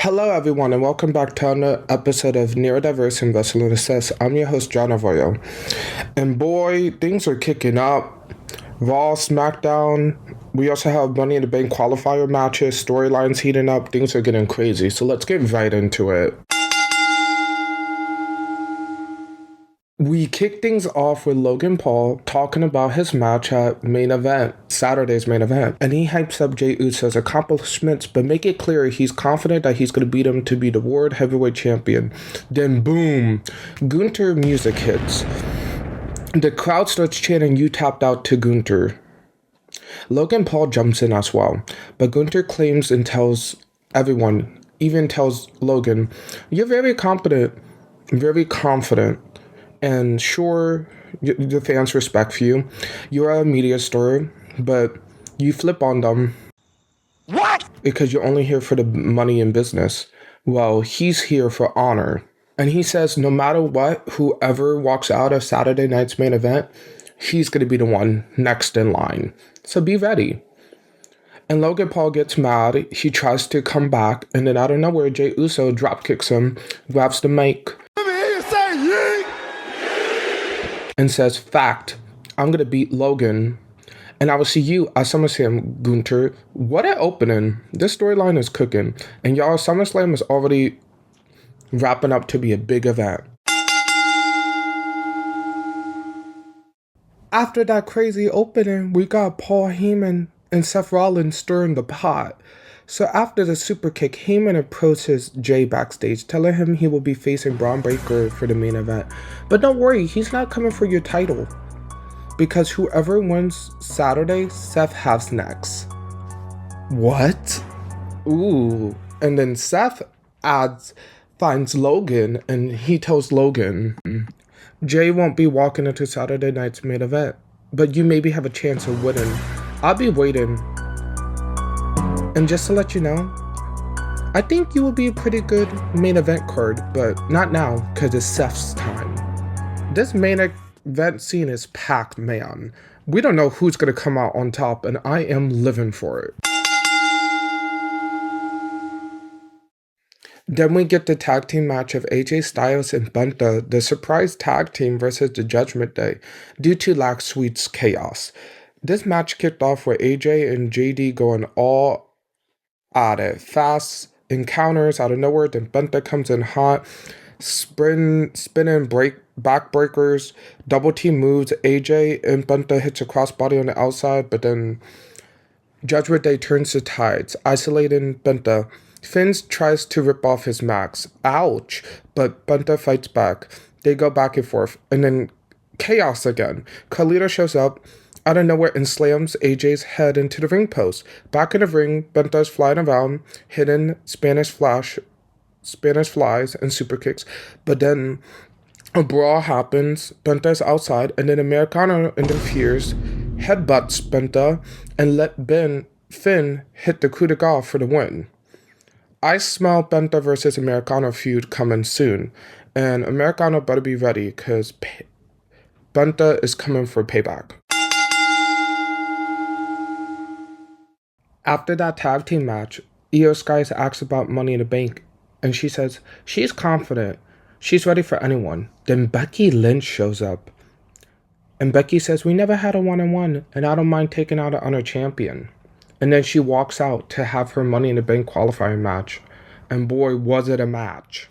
Hello, everyone, and welcome back to another episode of Neurodiverse and Versatile Assess. I'm your host, John Arroyo. And boy, things are kicking up. RAW, SmackDown. We also have Money in the Bank qualifier matches, storylines heating up. Things are getting crazy. So let's get right into it. We kick things off with Logan Paul talking about his match at Saturday's main event. And he hypes up Jey Uso's accomplishments, but make it clear he's confident that he's going to beat him to be the World Heavyweight Champion. Then boom, Gunther music hits. The crowd starts chanting, "You tapped out" to Gunther. Logan Paul jumps in as well, but Gunther claims and tells everyone, even tells Logan, "You're very competent, very confident. And sure, the fans respect you. You're a media star, but you flip on them. What? Because you're only here for the money in business. Well, he's here for honor." And he says no matter what, whoever walks out of Saturday night's main event, he's going to be the one next in line. So be ready. And Logan Paul gets mad. He tries to come back, and then out of nowhere, Jey Uso dropkicks him, grabs the mic, and says, "Fact, I'm going to beat Logan, and I will see you at SummerSlam, Gunther." What an opening. This storyline is cooking. And y'all, SummerSlam is already wrapping up to be a big event. After that crazy opening, we got Paul Heyman and Seth Rollins stirring the pot. So after the super kick, Heyman approaches Jey backstage, telling him he will be facing Bron Breakker for the main event. But don't worry, he's not coming for your title, because whoever wins Saturday, Seth has next. What? Ooh. And then Seth finds Logan, and he tells Logan, "Jey won't be walking into Saturday night's main event, but you maybe have a chance of winning. I'll be waiting. And just to let you know, I think you will be a pretty good main event card, but not now, because it's Seth's time." This main event scene is packed, man. We don't know who's going to come out on top, and I am living for it. Then we get the tag team match of AJ Styles and Gunther, the surprise tag team versus the Judgment Day, due to Lax Sweet's chaos. This match kicked off with AJ and JD going all at it. Fast encounters out of nowhere, then Gunther comes in hot, spinning backbreakers, double team moves. AJ and Gunther hits a crossbody on the outside, but then Judgment Day turns the tides, isolating Gunther. Finn tries to rip off his max. Ouch! But Gunther fights back. They go back and forth, and then chaos again. Carlito shows up out of nowhere and slams AJ's head into the ring post. Back in the ring, Gunther's flying around, hitting Spanish flies, and super kicks. But then a brawl happens. Gunther's outside, and then Americano interferes, headbutts Gunther, and let Finn hit the coup de grace for the win. I smell Gunther versus Americano feud coming soon, and Americano better be ready, because Gunther is coming for payback. After that tag team match, Io Sky asks about Money in the Bank, and she says she's confident. She's ready for anyone. Then Becky Lynch shows up, and Becky says, "We never had a one-on-one, and I don't mind taking out an honor champion." And then she walks out to have her Money in the Bank qualifying match. And boy, was it a match.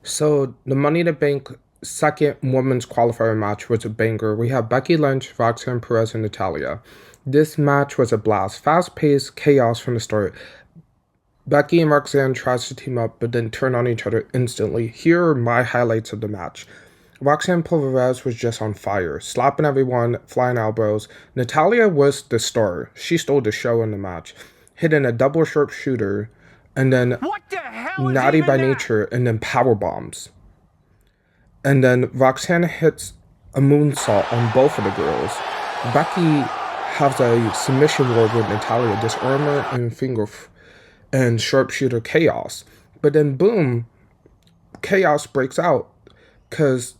So the Money in the Bank second women's qualifier match was a banger. We have Becky Lynch, Roxanne, Perez, and Natalya. This match was a blast. Fast-paced chaos from the start. Becky and Roxanne tries to team up, but then turn on each other instantly. Here are my highlights of the match. Roxanne Perez was just on fire, slapping everyone, flying elbows. Natalya was the star. She stole the show in the match, hitting a double sharpshooter, and then naughty by nature, and then power bombs. And then Roxanne hits a moonsault on both of the girls. Becky has a submission war with Natalya, disarmor and sharpshooter chaos. But then boom, chaos breaks out, because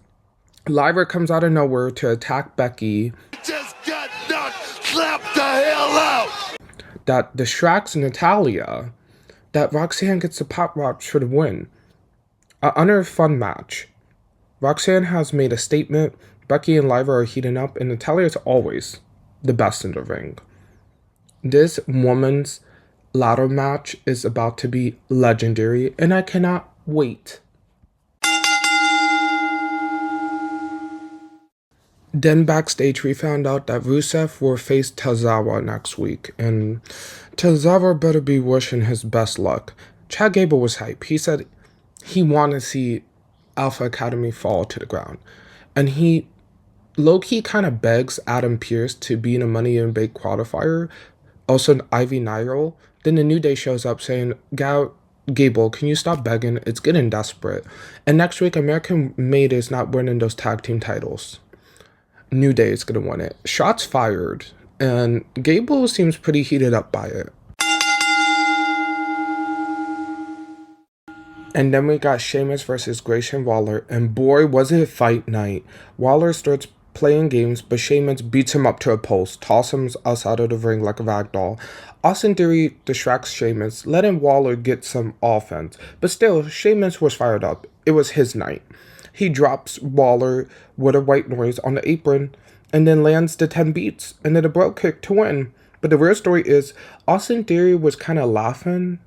Lyra comes out of nowhere to attack Becky. Just got knocked, slapped the hell out. that distracts Natalya, that Roxanne gets the pop rocks for the win. Another fun match. Roxanne has made a statement, Becky and Lyra are heating up, and Natalya is always the best in the ring. This woman's ladder match is about to be legendary, and I cannot wait. Then backstage, we found out that Rusev will face Tozawa next week, and Tozawa better be wishing his best luck. Chad Gable was hype. He said he wanted to see Alpha Academy fall to the ground, and he low-key kind of begs Adam Pearce to be in a Money in the Bank qualifier, also Ivy Nile. Then the New Day shows up saying, Gable, can you stop begging? It's getting desperate. And next week, American Made is not winning those tag team titles. New Day is going to win it. Shots fired. And Gable seems pretty heated up by it. And then we got Sheamus versus Grayson Waller. And boy, was it fight night. Waller starts playing games, but Sheamus beats him up to a post, tosses him outside of the ring like a ragdoll. Austin Theory distracts Sheamus, letting Waller get some offense. But still, Sheamus was fired up. It was his night. He drops Waller with a white noise on the apron, and then lands the 10 beats, and then a bro kick to win. But the real story is, Austin Theory was kind of laughing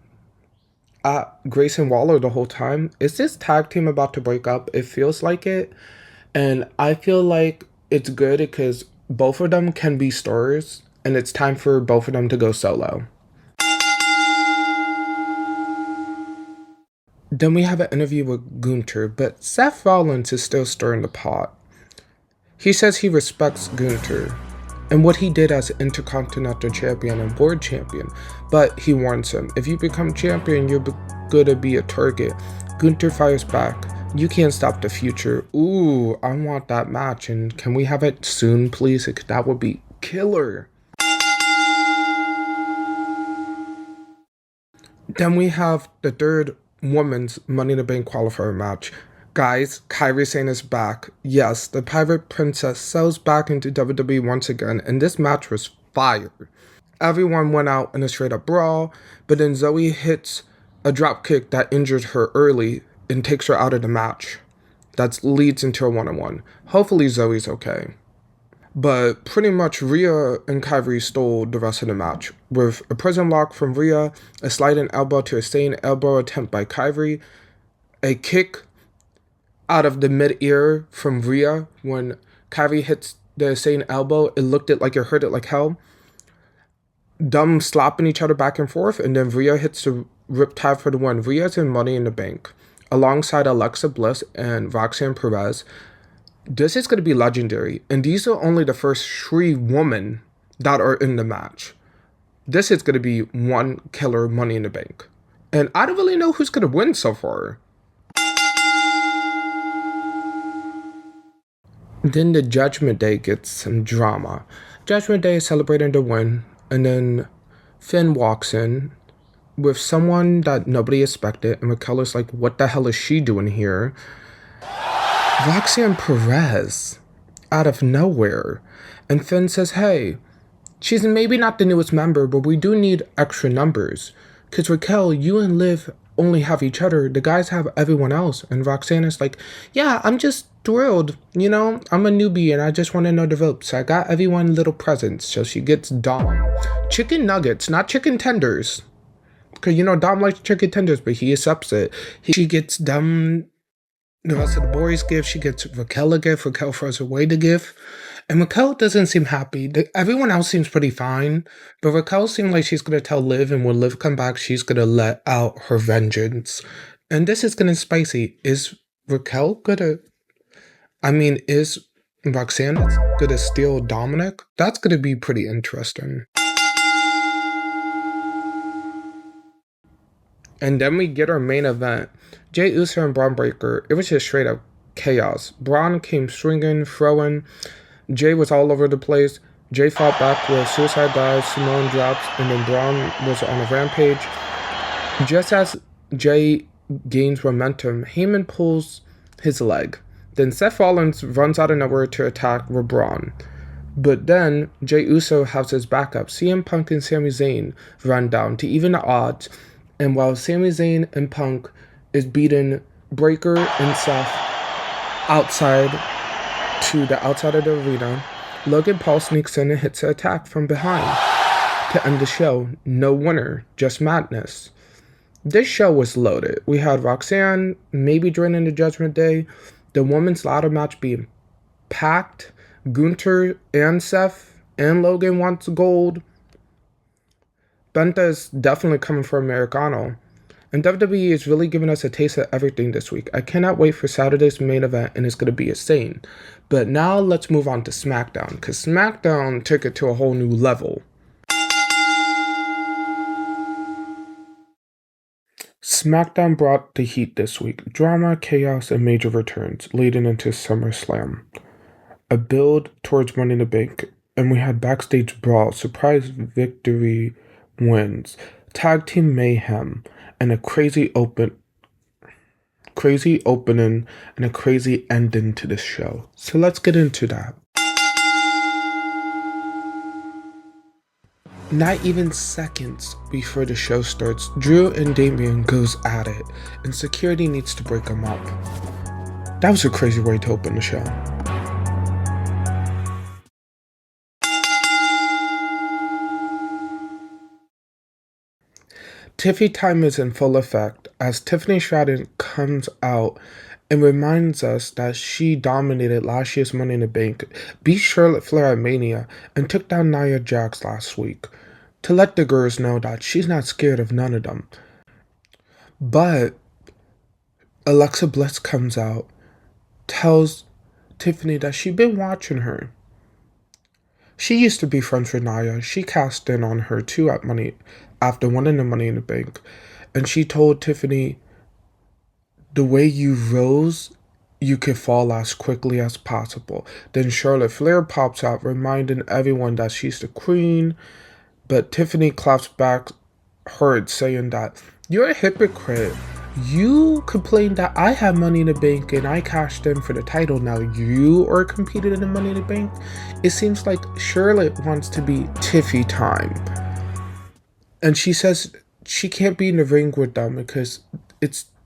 at Grayson Waller the whole time. Is this tag team about to break up? It feels like it. And I feel like it's good because both of them can be stars, and it's time for both of them to go solo. Then we have an interview with Gunther, but Seth Rollins is still stirring the pot. He says he respects Gunther and what he did as Intercontinental Champion and World Champion, but he warns him, if you become champion, you're gonna be a target. Gunther fires back, you can't stop the future. Ooh, I want that match, and can we have it soon, please? That would be killer. Then we have the third women's Money in the Bank qualifier match. Guys, Kairi Sane is back. Yes, the Pirate Princess sells back into WWE once again, and this match was fire. Everyone went out in a straight up brawl, but then Zoe hits a drop kick that injures her early and takes her out of the match. That leads into a 1-on-1. Hopefully Zoe's okay. But pretty much Rhea and Kairi stole the rest of the match, with a prison lock from Rhea, a sliding elbow to a staying elbow attempt by Kairi, a kick out of the mid-ear from Rhea. When Kairi hits the staying elbow, it looked like it hurt it like hell. Them slapping each other back and forth, and then Rhea hits the riptide for the win. Rhea's in Money in the Bank, alongside Alexa Bliss and Roxanne Perez. This is going to be legendary, and these are only the first 3 women that are in the match. This is going to be one killer Money in the Bank. And I don't really know who's going to win so far. Then the Judgment Day gets some drama. Judgment Day is celebrating the win, and then Finn walks in with someone that nobody expected, and Raquel is like, what the hell is she doing here? Roxanne Perez, out of nowhere. And Finn says, hey, she's maybe not the newest member, but we do need extra numbers. Because Raquel, you and Liv only have each other. The guys have everyone else. And Roxanne is like, yeah, I'm just thrilled. You know, I'm a newbie and I just want to know the ropes. I got everyone little presents. So she gets Dom chicken nuggets, not chicken tenders. Because, you know, Dom likes chicken tenders, but he accepts it. She gets Dom. The rest of the boys give. She gets Raquel a gift. Raquel throws away the gift. And Raquel doesn't seem happy. Everyone else seems pretty fine. But Raquel seems like she's going to tell Liv. And when Liv come back, she's going to let out her vengeance. And this is getting spicy. Is Raquel going to... is Roxanne going to steal Dominic? That's going to be pretty interesting. And then we get our main event. Jey Uso and Bron Breakker. It was just straight up chaos. Bron came swinging, throwing. Jey was all over the place. Jey fought back with suicide dives, Samoan drops, and then Bron was on a rampage. Just as Jey gains momentum, Heyman pulls his leg. Then Seth Rollins runs out of nowhere to attack with Bron. But then Jey Uso has his backup, CM Punk and Sami Zayn, run down to even the odds. And while Sami Zayn and Punk is beating Breakker and Seth outside to the outside of the arena, Logan Paul sneaks in and hits an attack from behind to end the show. No winner, just madness. This show was loaded. We had Roxanne maybe joining the Judgment Day, the women's ladder match being packed, Gunther and Seth and Logan wants gold. Benta is definitely coming for Americano. And WWE is really giving us a taste of everything this week. I cannot wait for Saturday's main event, and it's going to be insane. But now let's move on to SmackDown, because SmackDown took it to a whole new level. SmackDown brought the heat this week. Drama, chaos, and major returns, leading into SummerSlam. A build towards Money in the Bank, and we had backstage brawl, surprise victory wins, tag team mayhem, and a crazy opening and a crazy ending to this show. So let's get into that. Not even seconds before the show starts, Drew and Damian goes at it, and security needs to break them up. That was a crazy way to open the show. Tiffy time is in full effect as Tiffany Stratton comes out and reminds us that she dominated last year's Money in the Bank, beat Charlotte Flair at Mania, and took down Nia Jax last week, to let the girls know that she's not scared of none of them. But Alexa Bliss comes out, tells Tiffany that she's been watching her. She used to be friends with Nia. She cast in on her too after winning the Money in the Bank. And she told Tiffany, the way you rose, you could fall as quickly as possible. Then Charlotte Flair pops out, reminding everyone that she's the queen. But Tiffany claps back hard, saying that, you're a hypocrite. You complained that I had Money in the Bank and I cashed in for the title. Now you are competing in the Money in the Bank. It seems like Charlotte wants to be Tiffy time. And she says she can't be in the ring with them because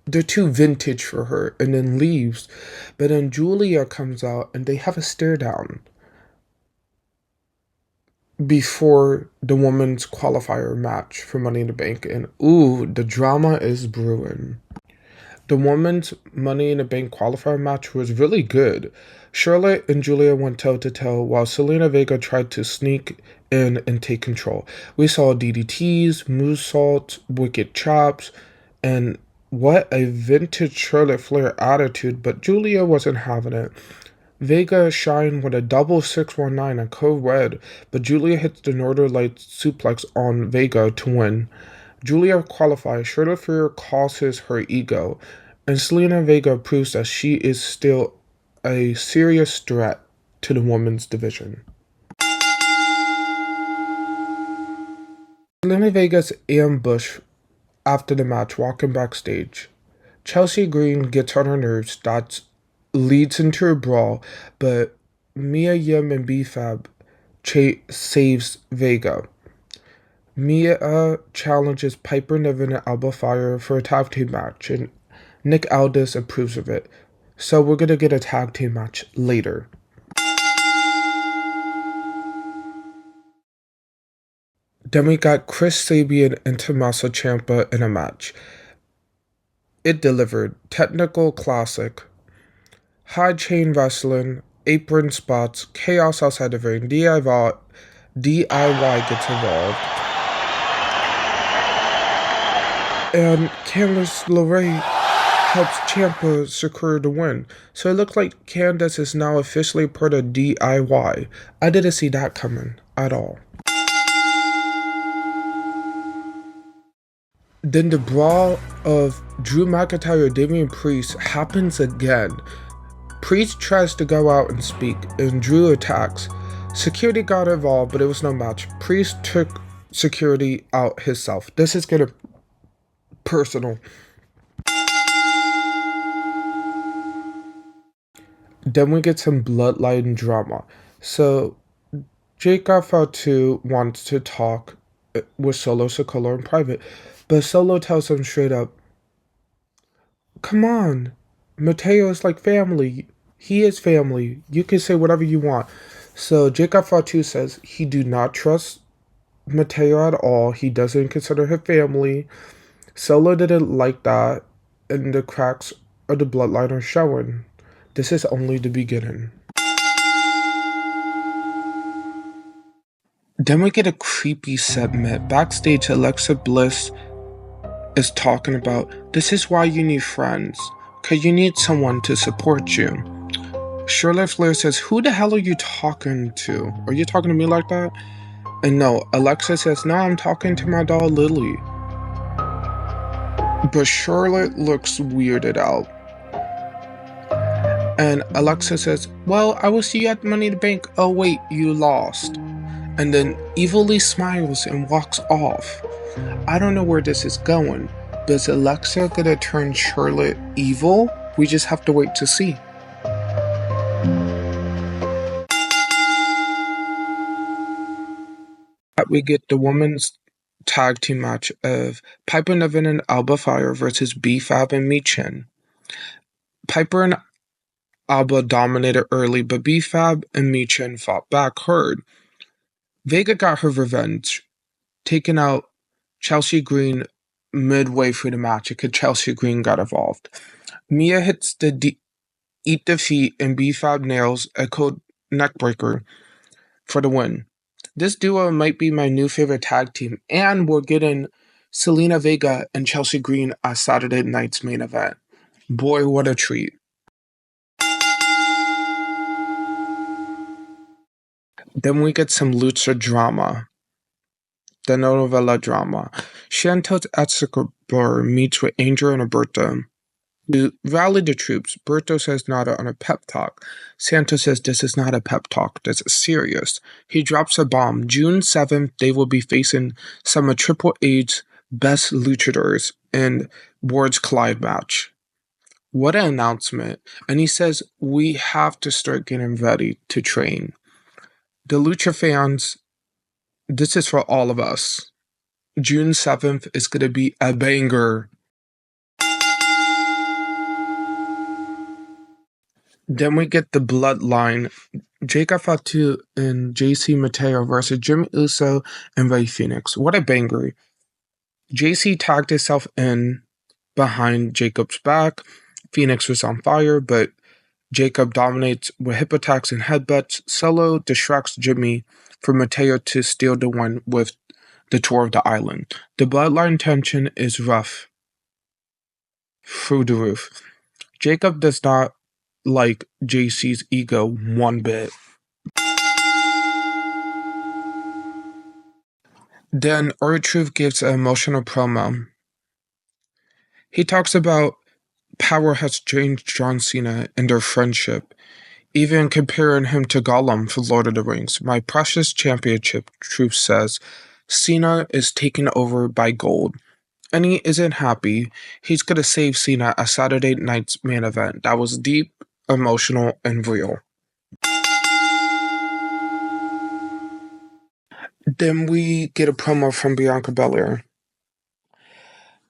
they're too vintage for her, and then leaves. But then Julia comes out and they have a stare down before the women's qualifier match for Money in the Bank. And ooh, the drama is brewing. The women's Money in the Bank qualifier match was really good. Charlotte and Julia went toe-to-toe while Selena Vega tried to sneak in and take control. We saw DDTs, moonsaults, wicked chops, and what a vintage Charlotte Flair attitude, but Julia wasn't having it. Vega shined with a double 619 on Code Red, but Julia hits the Northern Lights suplex on Vega to win. Julia qualifies, Charlotte Flair causes her ego, and Selena Vega proves that she is still a serious threat to the women's division. Selena Vega's ambush after the match, walking backstage. Chelsea Green gets on her nerves, that leads into a brawl, but Mia Yim and B-Fab saves Vega. Mia challenges Piper Niven and Alba Fire for a tag team match, and Nick Aldis approves of it. So we're going to get a tag team match later. Then we got Chris Sabian and Tommaso Ciampa in a match. It delivered. Technical classic. High chain wrestling, apron spots, chaos outside the ring, DIY gets involved. And Candice LeRae helps Ciampa secure the win. So it looks like Candice is now officially part of DIY. I didn't see that coming at all. Then the brawl of Drew McIntyre and Damian Priest happens again. Priest tries to go out and speak, and Drew attacks. Security got involved, but it was no match. Priest took security out himself. This is getting personal. Then we get some bloodline drama. So Jake Fatu wants to talk with Solo Sikoa in private, but Solo tells him straight up, come on, Mateo is like family. He is family. You can say whatever you want. So Jake Fatu says he do not trust Mateo at all. He doesn't consider her family. Solo didn't like that, and the cracks of the bloodline are showing. This is only the beginning. Then we get a creepy segment. Backstage, Alexa Bliss is talking about, this is why you need friends, because you need someone to support you. Charlotte Flair says, who the hell are you talking to? Are you talking to me like that? And no, Alexa says, no, I'm talking to my doll Lily. But Charlotte looks weirded out. And Alexa says, well, I will see you at Money in the Bank. Oh wait, you lost. And then evilly smiles and walks off. I don't know where this is going, but is Alexa gonna turn Charlotte evil? We just have to wait to see. We get the women's tag team match of Piper Niven and Alba Fire versus B-Fab and Michin. Piper and Alba dominated early, but B-Fab and Michin fought back hard. Vega got her revenge, taking out Chelsea Green midway through the match because Chelsea Green got involved. Mia hits the eat the feet, and B-Fab nails a code neckbreaker for the win. This duo might be my new favorite tag team, and we're getting Selena Vega and Chelsea Green at Saturday night's main event. Boy, what a treat. Then we get some lucha drama. The novella drama. Santos Escobar meets with Angel and Alberto. To rally the troops, Berto says nada on a pep talk. Santos says this is not a pep talk, this is serious. He drops a bomb. June 7th, they will be facing some of Triple H's best luchadors in Worlds Collide match. What an announcement. And he says we have to start getting ready to train. The lucha fans, this is for all of us. June 7th is going to be a banger. Then we get the bloodline. Jake Fatu and JC Mateo versus Jimmy Uso and Rey Fenix. What a banger. JC tagged himself in behind Jacob's back. Phoenix was on fire, but Jacob dominates with hip attacks and headbutts. Solo distracts Jimmy for Mateo to steal the win with the tour of the island. The bloodline tension is rough through the roof. Jacob does not like JC's ego one bit. Then R-Truth gives an emotional promo. He talks about power has changed John Cena and their friendship, even comparing him to Gollum for Lord of the Rings. My precious championship, Truth says. Cena is taken over by gold. And he isn't happy. He's going to save Cena at Saturday night's main event. That was deep, emotional, and real. Then we get a promo from Bianca Belair.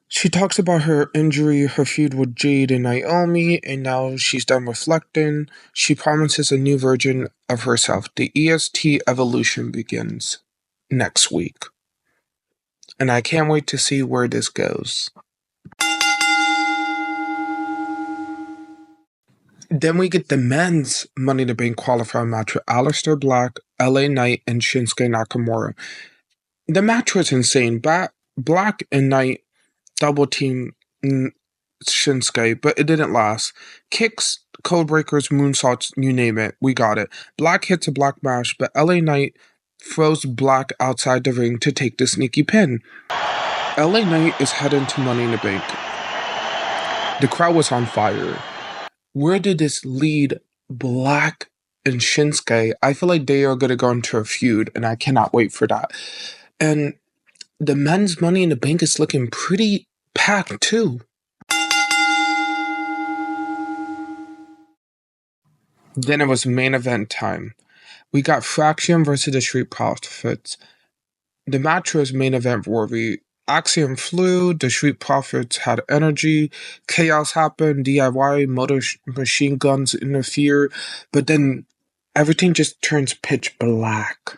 She talks about her injury, her feud with Jade and Naomi, and now she's done reflecting. She promises a new version of herself. The EST evolution begins next week. And I can't wait to see where this goes. Then we get the men's Money in the Bank qualifier match with Aleister Black, LA Knight, and Shinsuke Nakamura. The match was insane. Black and Knight double team Shinsuke, but it didn't last. Kicks, code breakers, moonsaults, you name it, we got it. Black hits a black mash, but LA Knight throws Black outside the ring to take the sneaky pin. LA Knight is heading to Money in the Bank. The crowd was on fire. Where did this lead Black and Shinsuke? I feel like they are going to go into a feud, and I cannot wait for that. And the men's Money in the Bank is looking pretty packed too. Then it was main event time. We got Fraction versus the Street Profits. The match was main event worthy. Axiom flew, the Street Profits had energy, chaos happened, DIY machine guns interfere, but then everything just turns pitch black.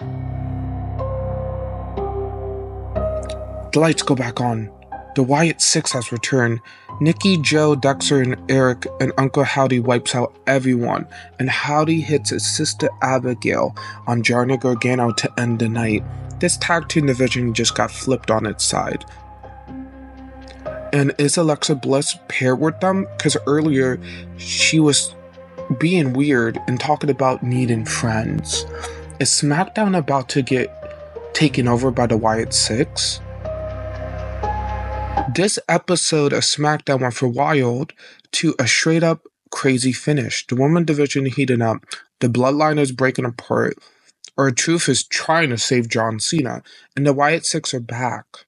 The lights go back on. The Wyatt Six has returned. Nikki, Joe, Dexter, and Eric, and Uncle Howdy wipes out everyone, and Howdy hits his sister Abigail on Johnny Gargano to end the night. This tag team division just got flipped on its side. And is Alexa Bliss paired with them? Because earlier she was being weird and talking about needing friends. Is SmackDown about to get taken over by the Wyatt Six? This episode of SmackDown went from wild to a straight up crazy finish. The women division heating up. The Bloodline is breaking apart. R-Truth is trying to save John Cena. And the Wyatt Six are back.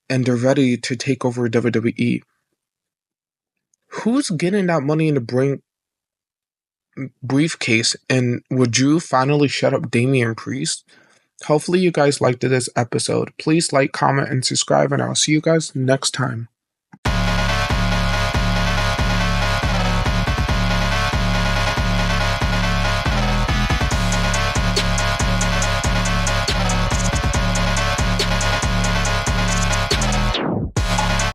And they're ready to take over WWE. Who's getting that money in the briefcase? And would Drew finally shut up Damian Priest? Hopefully you guys liked this episode. Please like, comment, and subscribe, and I'll see you guys next time.